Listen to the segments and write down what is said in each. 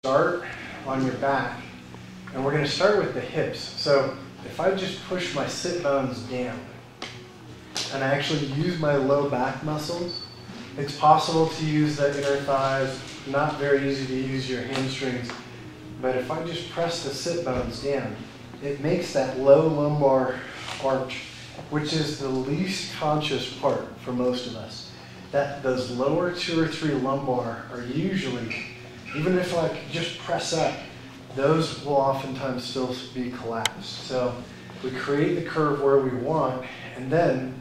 Start on your back, and we're going to start with the hips. So if I just push my sit bones down and I actually use my low back muscles, it's possible to use the inner thighs, not very easy to use your hamstrings, but if I just press the sit bones down, it makes that low lumbar arch, which is the least conscious part for most of us. Those lower 2 or 3 lumbar are usually, even if I just press up, those will oftentimes still be collapsed. So we create the curve where we want, and then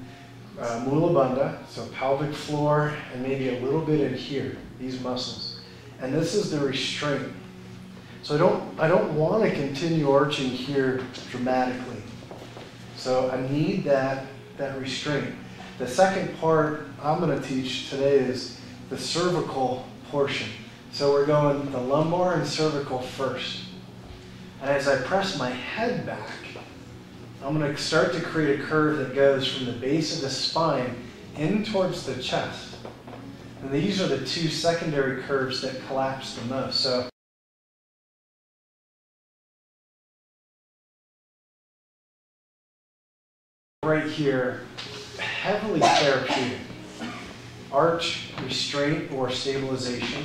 mula bandha, so pelvic floor, and maybe a little bit in here, these muscles. And this is the restraint. So I don't want to continue arching here dramatically. So I need that restraint. The second part I'm going to teach today is the cervical portion. So we're going the lumbar and cervical first. And as I press my head back, I'm going to start to create a curve that goes from the base of the spine in towards the chest. And these are the 2 secondary curves that collapse the most. So right here, heavily therapeutic. Arch, restraint, or stabilization.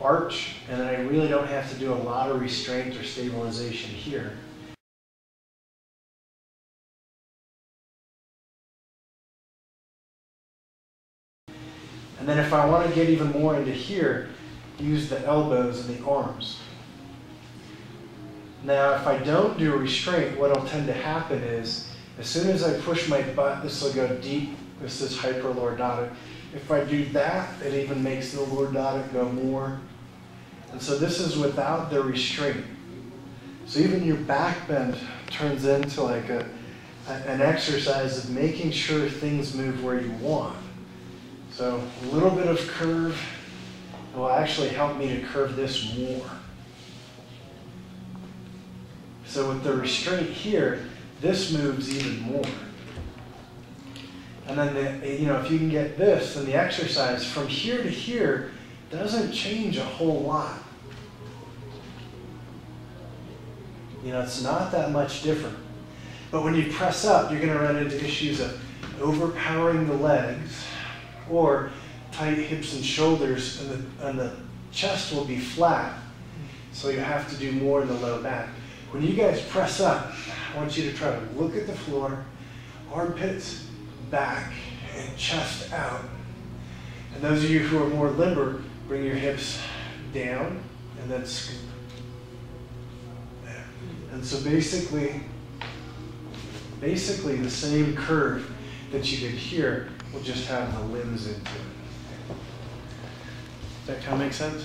Arch, and then I really don't have to do a lot of restraint or stabilization here. And then if I want to get even more into here, use the elbows and the arms. Now if I don't do a restraint, what will tend to happen is, as soon as I push my butt, this will go deep. This is hyperlordotic. If I do that, it even makes the lordotic go more. And so this is without the restraint. So even your back bend turns into like an exercise of making sure things move where you want. So a little bit of curve will actually help me to curve this more. So with the restraint here, this moves even more. And then if you can get this, then the exercise from here to here doesn't change a whole lot. It's not that much different. But when you press up, you're going to run into issues of overpowering the legs or tight hips and shoulders, and the chest will be flat. So you have to do more in the low back. When you guys press up, I want you to try to look at the floor, armpits back, and chest out. And those of you who are more limber, bring your hips down and then scoop. There. And so basically the same curve that you did here will just have the limbs into it. Does that kind of make sense?